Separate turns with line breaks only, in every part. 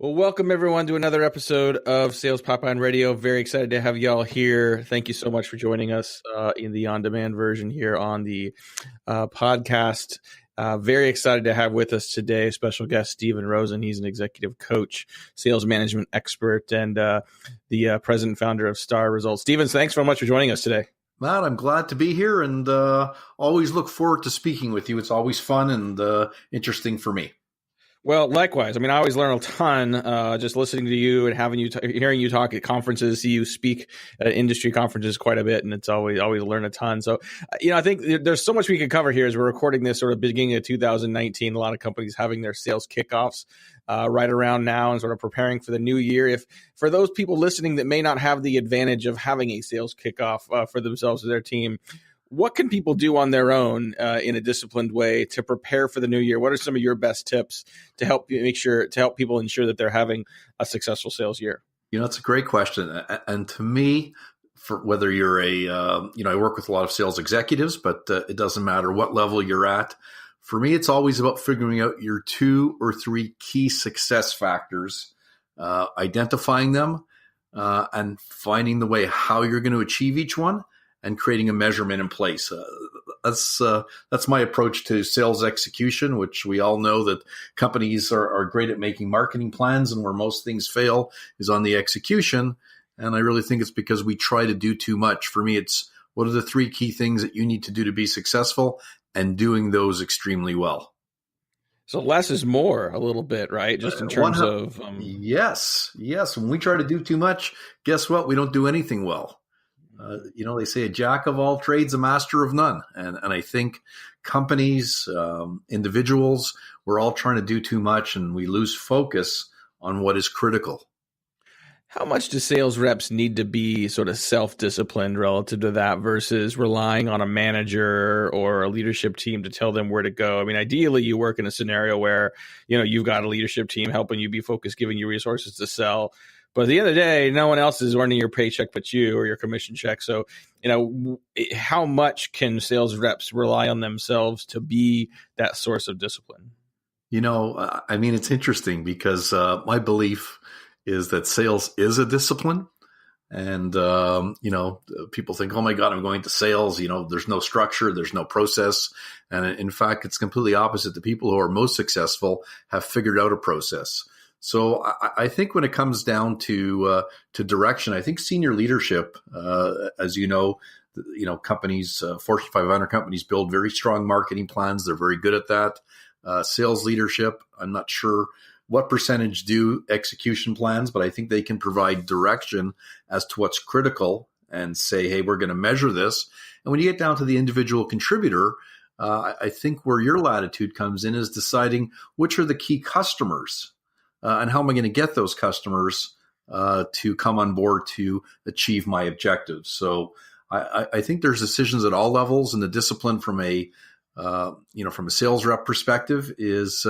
Well, welcome everyone to another episode of Sales Pipeline Radio. Very excited to have y'all here. Thank you so much for joining us in the on-demand version here on the podcast. Very excited to have with us today special guest Steven Rosen. He's an executive coach, sales management expert, and the president and founder of Star Results. Steven, thanks so much for joining us today.
Matt, I'm glad to be here and always look forward to speaking with you. It's always fun and interesting for me.
Well, likewise. I mean, I always learn a ton just listening to you and having you, hearing you talk at conferences, see you speak at industry conferences quite a bit, and it's always learn a ton. So, I think there's so much we could cover here as we're recording this sort of beginning of 2019. A lot of companies having their sales kickoffs right around now and sort of preparing for the new year. If for those people listening that may not have the advantage of having a sales kickoff for themselves or their team, what can people do on their own in a disciplined way to prepare for the new year? What are some of your best tips to help people ensure that they're having a successful sales year?
It's a great question. And to me, for whether you're I work with a lot of sales executives, but it doesn't matter what level you're at. For me, it's always about figuring out your 2 or 3 key success factors, identifying them, and finding the way how you're going to achieve each one, and creating a measurement in place. That's my approach to sales execution, which we all know that companies are great at making marketing plans, and where most things fail is on the execution. And I really think it's because we try to do too much. For me, it's what are the 3 key things that you need to do to be successful, and doing those extremely well.
So less is more a little bit, right? Just in terms of...
Yes. When we try to do too much, guess what? We don't do anything well. They say a jack of all trades, a master of none. And I think companies, individuals, we're all trying to do too much and we lose focus on what is critical.
How much do sales reps need to be sort of self-disciplined relative to that versus relying on a manager or a leadership team to tell them where to go? I mean, ideally, you work in a scenario where, you've got a leadership team helping you be focused, giving you resources to sell. But at the end of the day, no one else is earning your paycheck but you or your commission check. So, how much can sales reps rely on themselves to be that source of discipline?
It's interesting because my belief is that sales is a discipline. And, people think, oh my God, I'm going to sales. There's no structure, there's no process. And in fact, it's completely opposite. The people who are most successful have figured out a process. So I think when it comes down to direction, I think senior leadership, as companies, Fortune 500 companies build very strong marketing plans. They're very good at that. Sales leadership, I'm not sure what percentage do execution plans, but I think they can provide direction as to what's critical and say, hey, we're going to measure this. And when you get down to the individual contributor, I think where your latitude comes in is deciding which are the key customers. And how am I going to get those customers to come on board to achieve my objectives? So I think there's decisions at all levels, and the discipline from a sales rep perspective is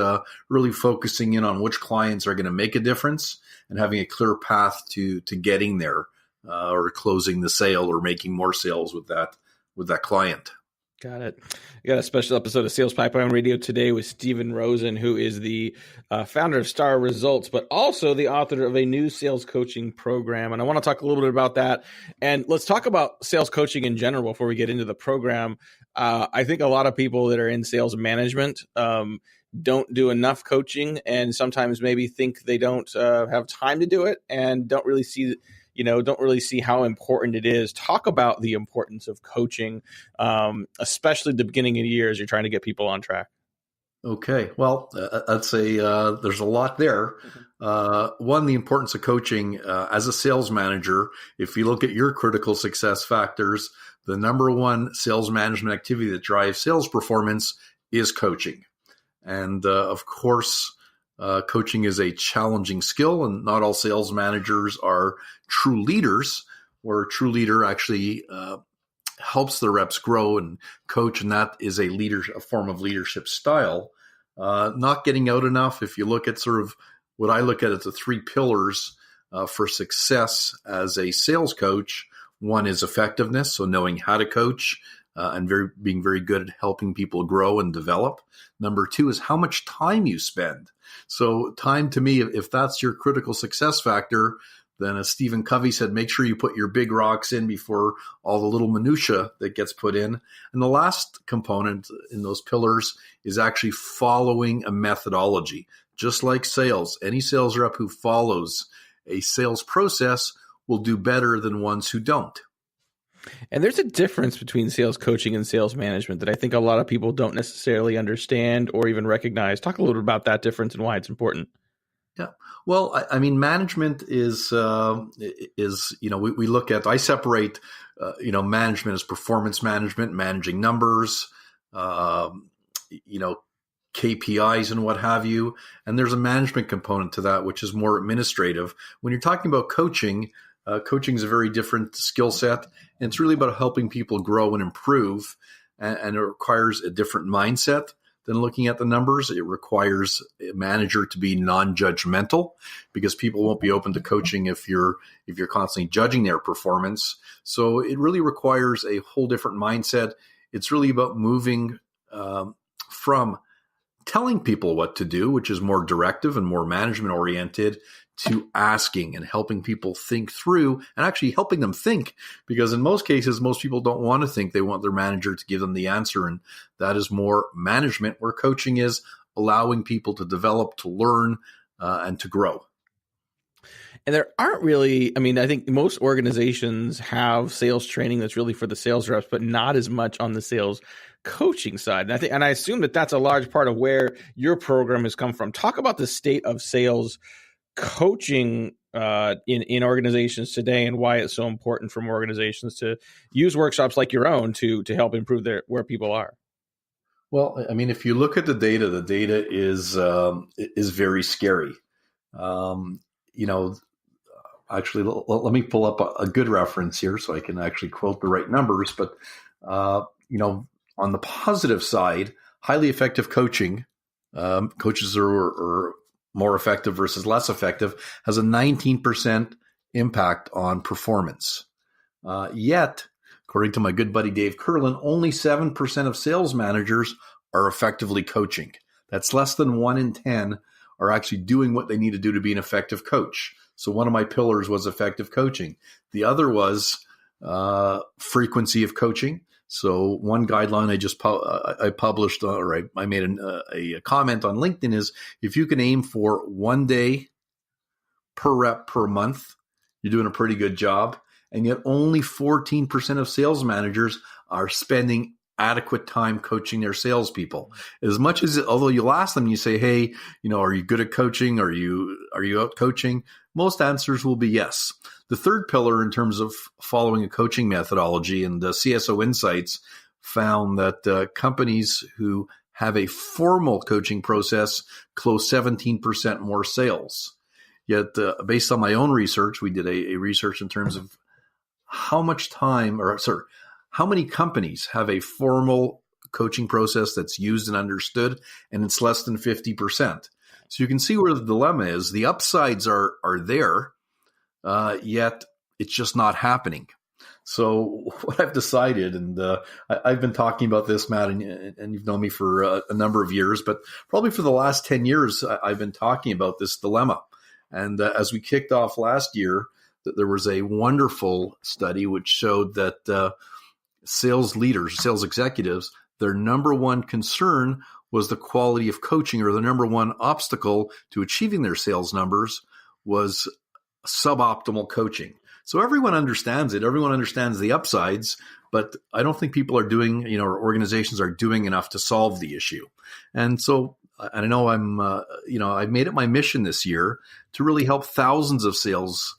really focusing in on which clients are going to make a difference and having a clear path to getting there or closing the sale or making more sales with that client.
Got it. We got a special episode of Sales Pipeline Radio today with Steven Rosen, who is the founder of Star Results, but also the author of a new sales coaching program. And I want to talk a little bit about that. And let's talk about sales coaching in general before we get into the program. I think a lot of people that are in sales management don't do enough coaching and sometimes maybe think they don't have time to do it and don't really see how important it is. Talk about the importance of coaching, especially at the beginning of the year as you're trying to get people on track.
Okay. Well, I'd say there's a lot there. One, the importance of coaching as a sales manager. If you look at your critical success factors, the number one sales management activity that drives sales performance is coaching. And of course, coaching is a challenging skill, and not all sales managers are true leaders, where a true leader actually helps the reps grow and coach, and that is a form of leadership style. Not getting out enough. If you look at sort of what I look at as the 3 pillars for success as a sales coach, one is effectiveness, so knowing how to coach, and being very good at helping people grow and develop. Number two is how much time you spend. So time, to me, if that's your critical success factor, then as Stephen Covey said, make sure you put your big rocks in before all the little minutia that gets put in. And the last component in those pillars is actually following a methodology. Just like sales, any sales rep who follows a sales process will do better than ones who don't.
And there's a difference between sales coaching and sales management that I think a lot of people don't necessarily understand or even recognize. Talk a little bit about that difference and why it's important.
Yeah. Well, I mean, management is we look at, I separate, management as performance management, managing numbers, KPIs and what have you. And there's a management component to that, which is more administrative. When you're talking about coaching, coaching is a very different skill set. And it's really about helping people grow and improve. And it requires a different mindset than looking at the numbers. It requires a manager to be non-judgmental, because people won't be open to coaching if you're constantly judging their performance. So it really requires a whole different mindset. It's really about moving from telling people what to do, which is more directive and more management oriented, to asking and helping people think through and actually helping them think. Because in most cases, most people don't want to think. They want their manager to give them the answer. And that is more management, where coaching is allowing people to develop, to learn, and to grow.
And there aren't really, I think most organizations have sales training that's really for the sales reps, but not as much on the sales coaching side. And I assume that that's a large part of where your program has come from. Talk about the state of sales coaching in organizations today, and why it's so important for more organizations to use workshops like your own to help improve where people are.
Well, I mean, if you look at the data is very scary. Actually, let me pull up a good reference here so I can actually quote the right numbers. But, on the positive side, highly effective coaching, coaches are more effective versus less effective, has a 19% impact on performance. Yet, according to my good buddy Dave Curlin, only 7% of sales managers are effectively coaching. That's less than 1 in 10 are actually doing what they need to do to be an effective coach. So one of my pillars was effective coaching. The other was frequency of coaching. So one guideline I published, or I made a comment on LinkedIn is, if you can aim for 1 day per rep per month, you're doing a pretty good job. And yet only 14% of sales managers are spending adequate time coaching their salespeople. As much as, although you'll ask them, you say, hey, are you good at coaching? Are you out coaching? Most answers will be yes. The third pillar in terms of following a coaching methodology, and the CSO Insights found that companies who have a formal coaching process close 17% more sales. Yet based on my own research, we did a research in terms of how many companies have a formal coaching process that's used and understood, and it's less than 50%. So you can see where the dilemma is. The upsides are there, yet it's just not happening. So what I've decided, and I've been talking about this, Matt, and you've known me for a number of years, but probably for the last 10 years, I've been talking about this dilemma. And as we kicked off last year, there was a wonderful study which showed that sales leaders, sales executives, their number one concern was the quality of coaching, or the number one obstacle to achieving their sales numbers was suboptimal coaching. So everyone understands it. Everyone understands the upsides, but I don't think people are doing, or organizations are doing enough to solve the issue. And so I know I've made it my mission this year to really help thousands of sales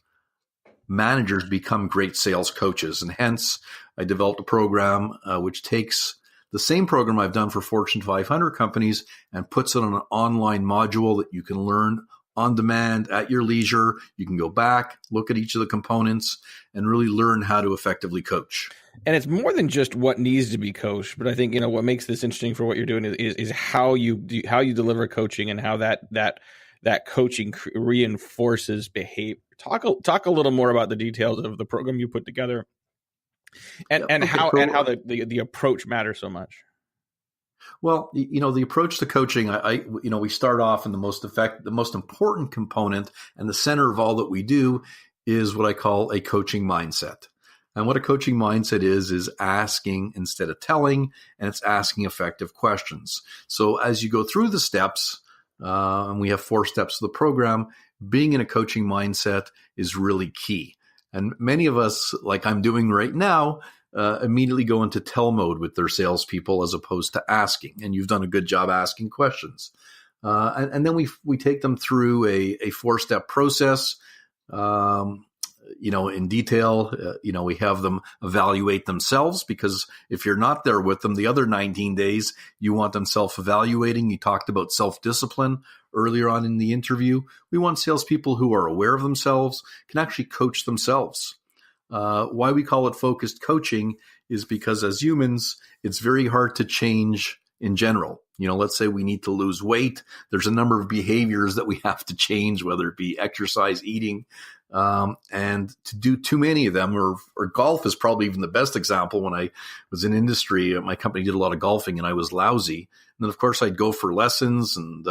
managers become great sales coaches. And hence, I developed a program which takes the same program I've done for Fortune 500 companies and puts it on an online module that you can learn on demand at your leisure. You can go back, look at each of the components, and really learn how to effectively coach.
And it's more than just what needs to be coached, but I think what makes this interesting for what you're doing is how you deliver coaching, and how that coaching reinforces behavior. Talk a little more about the details of the program you put together, And
Okay,
how the approach matters so much.
well, the approach to coaching, we start off in the most important component and the center of all that we do is what I call a coaching mindset. And what a coaching mindset is asking instead of telling, and it's asking effective questions. So as you go through the steps, and we have 4 steps of the program, being in a coaching mindset is really key. And many of us, like I'm doing right now, immediately go into tell mode with their salespeople as opposed to asking. And you've done a good job asking questions. And then we take them through a 4-step process, in detail. We have them evaluate themselves, because if you're not there with them the other 19 days, you want them self-evaluating. You talked about self-discipline earlier on in the interview. We want salespeople who are aware of themselves, can actually coach themselves. Why we call it focused coaching is because as humans, it's very hard to change in general. Let's say we need to lose weight. There's a number of behaviors that we have to change, whether it be exercise, eating, and to do too many of them, or golf is probably even the best example. When I was in industry, my company did a lot of golfing and I was lousy. And then of course I'd go for lessons and,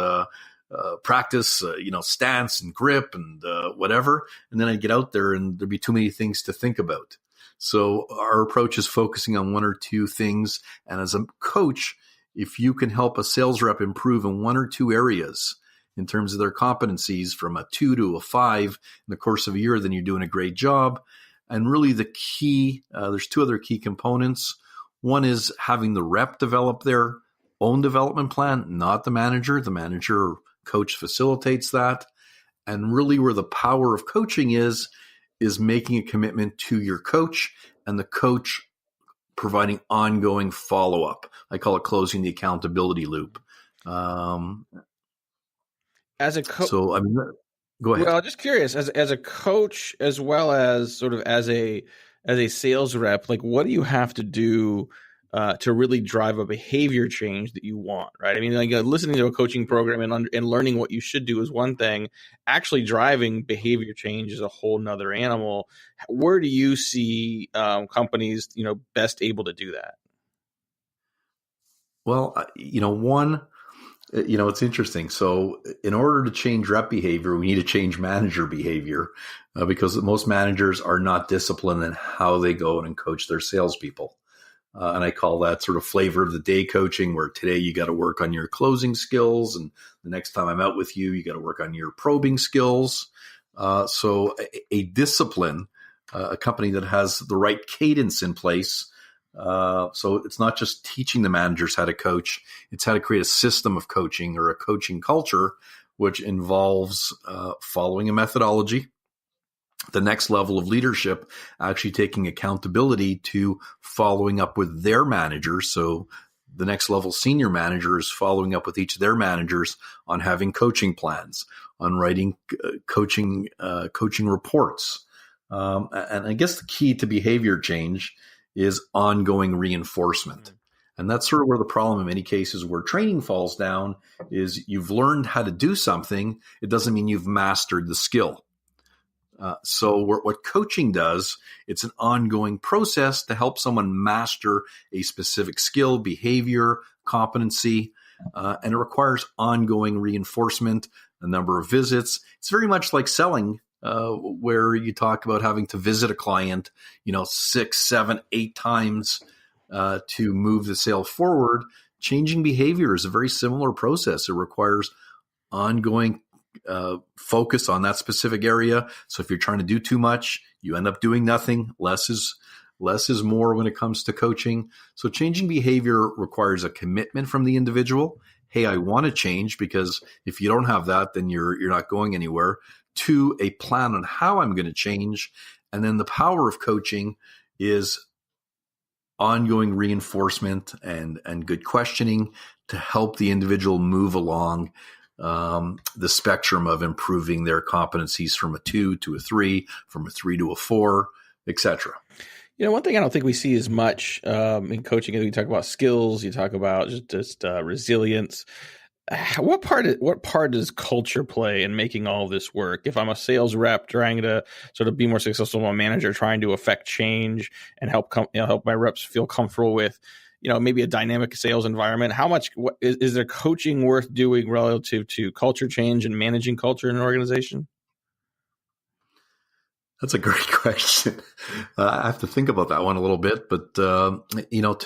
practice, stance and grip and, whatever. And then I'd get out there and there'd be too many things to think about. So our approach is focusing on 1 or 2 things. And as a coach, if you can help a sales rep improve in 1 or 2 areas in terms of their competencies from a 2 to a 5 in the course of a year, then you're doing a great job. And really the key, there's 2 other key components. One is having the rep develop their own development plan, not the manager. The manager or coach facilitates that. And really where the power of coaching is making a commitment to your coach, and the coach providing ongoing follow-up. I call it closing the accountability loop.
As a coach,
so go ahead.
Well, just curious, as a coach, as well as sort of as a sales rep, like what do you have to do to really drive a behavior change that you want, right? I mean, like listening to a coaching program and learning what you should do is one thing. Actually driving behavior change is a whole nother animal. Where do you see companies, best able to do that?
Well, one, it's interesting. So in order to change rep behavior, we need to change manager behavior, because most managers are not disciplined in how they go and coach their salespeople. And I call that sort of flavor of the day coaching, where today you got to work on your closing skills, and the next time I'm out with you, you got to work on your probing skills. So a discipline, a company that has the right cadence in place. So it's not just teaching the managers how to coach, it's how to create a system of coaching or a coaching culture, which involves following a methodology. The next level of leadership actually taking accountability to following up with their managers. So the next level senior manager is following up with each of their managers on having coaching plans, on writing coaching reports. And I guess the key to behavior change is ongoing reinforcement. And that's sort of where the problem in many cases where training falls down is you've learned how to do something. It doesn't mean you've mastered the skill. So what coaching does, it's an ongoing process to help someone master a specific skill, behavior, competency, and it requires ongoing reinforcement, a number of visits. It's very much like selling, where you talk about having to visit a client, 6, 7, 8 times to move the sale forward. Changing behavior is a very similar process. It requires ongoing focus on that specific area. So if you're trying to do too much, you end up doing nothing. Less is more when it comes to coaching. So changing behavior requires a commitment from the individual. Hey, I want to change, because if you don't have that, then you're not going anywhere. 2, a plan on how I'm going to change. And then the power of coaching is ongoing reinforcement and good questioning to help the individual move along the spectrum of improving their competencies from a 2 to a 3, from a 3 to a 4, etc.
One thing I don't think we see as much in coaching is you talk about skills, you talk about just resilience. what part does culture play in making all of this work? If I'm a sales rep trying to sort of be more successful, a manager trying to affect change and help my reps feel comfortable with, maybe a dynamic sales environment, how much is there coaching worth doing relative to culture change and managing culture in an organization?
That's a great question. I have to think about that one a little bit, but to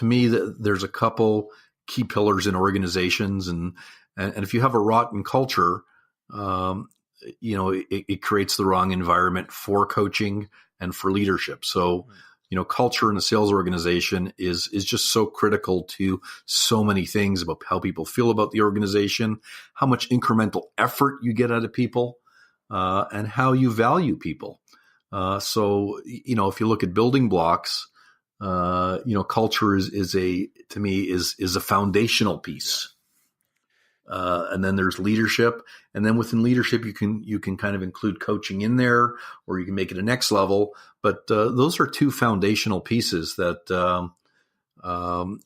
me, there's a couple key pillars in organizations, and if you have a rotten culture, it creates the wrong environment for coaching and for leadership. So, culture in a sales organization is just so critical to so many things about how people feel about the organization, how much incremental effort you get out of people, and how you value people. So, if you look at building blocks, culture is a foundational piece. And then there's leadership. And then within leadership, you can kind of include coaching in there, or you can make it a next level. But those are two foundational pieces that, I'm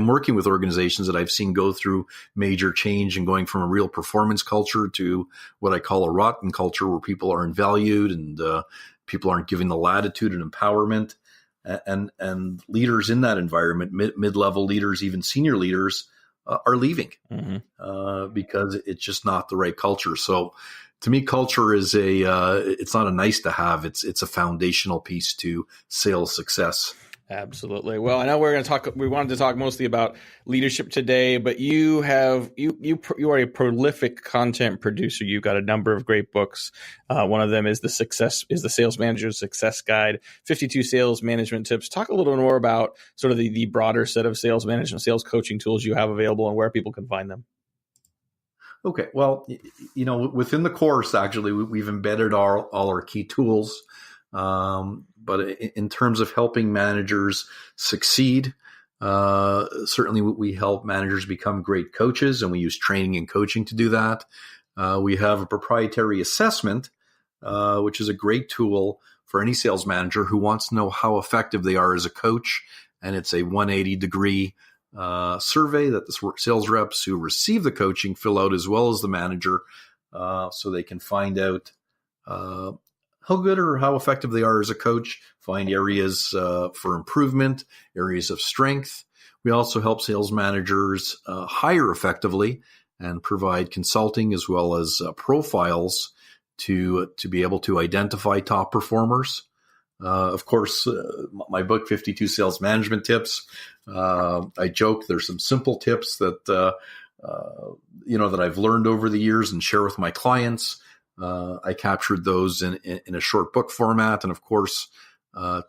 working with organizations that I've seen go through major change and going from a real performance culture to what I call a rotten culture, where people aren't valued and people aren't given the latitude and empowerment. And leaders in that environment, mid-level leaders, even senior leaders, are leaving because it's just not the right culture. So to me, culture is it's not a nice to have. It's a foundational piece to sales success.
Absolutely. Well, I know we wanted to talk mostly about leadership today, but you are a prolific content producer. You've got a number of great books. One of them is the Sales Manager's Success Guide, 52 Sales Management Tips. Talk a little more about sort of the broader set of sales management, sales coaching tools you have available and where people can find them.
Okay. Well, within the course, actually, we've embedded all our key tools. But in terms of helping managers succeed, certainly we help managers become great coaches, and we use training and coaching to do that. We have a proprietary assessment, which is a great tool for any sales manager who wants to know how effective they are as a coach. And it's a 180-degree survey that the sales reps who receive the coaching fill out, as well as the manager, so they can find out how good or how effective they are as a coach, find areas for improvement, areas of strength. We also help sales managers hire effectively and provide consulting as well as profiles to be able to identify top performers. Of course, my book, 52 Sales Management Tips, I joke there's some simple tips that that I've learned over the years and share with my clients. I captured those in a short book format, and of course,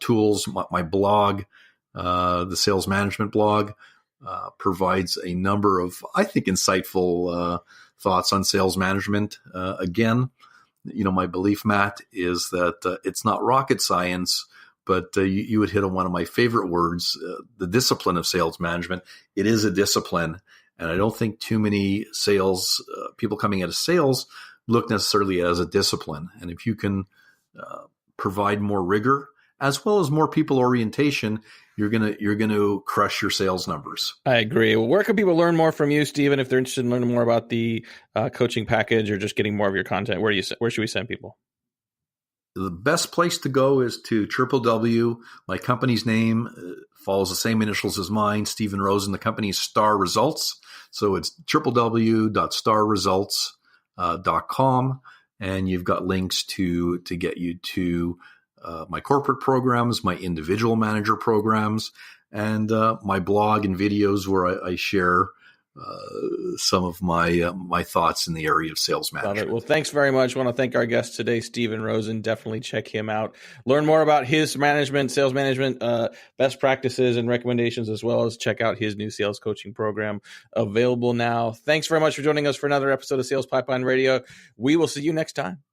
tools. My blog, the Sales Management blog, provides a number of, I think, insightful thoughts on sales management. Again, my belief, Matt, is that it's not rocket science, but you would hit on one of my favorite words, the discipline of sales management. It is a discipline, and I don't think too many sales people coming out of sales look necessarily as a discipline. And if you can provide more rigor as well as more people orientation, you're gonna crush your sales numbers.
I agree. Well, where can people learn more from you, Steven, if they're interested in learning more about the coaching package or just getting more of your content? Where should we send people?
The best place to go is to www. My company's name follows the same initials as mine, Steven Rosen. The company is Star Results. So it's www.starresults.com, and you've got links to get you to my corporate programs, my individual manager programs, and my blog and videos where I share some of my thoughts in the area of sales management.
Love it. Well, thanks very much. I want to thank our guest today, Steven Rosen. Definitely check him out. Learn more about his sales management, best practices and recommendations, as well as check out his new sales coaching program available now. Thanks very much for joining us for another episode of Sales Pipeline Radio. We will see you next time.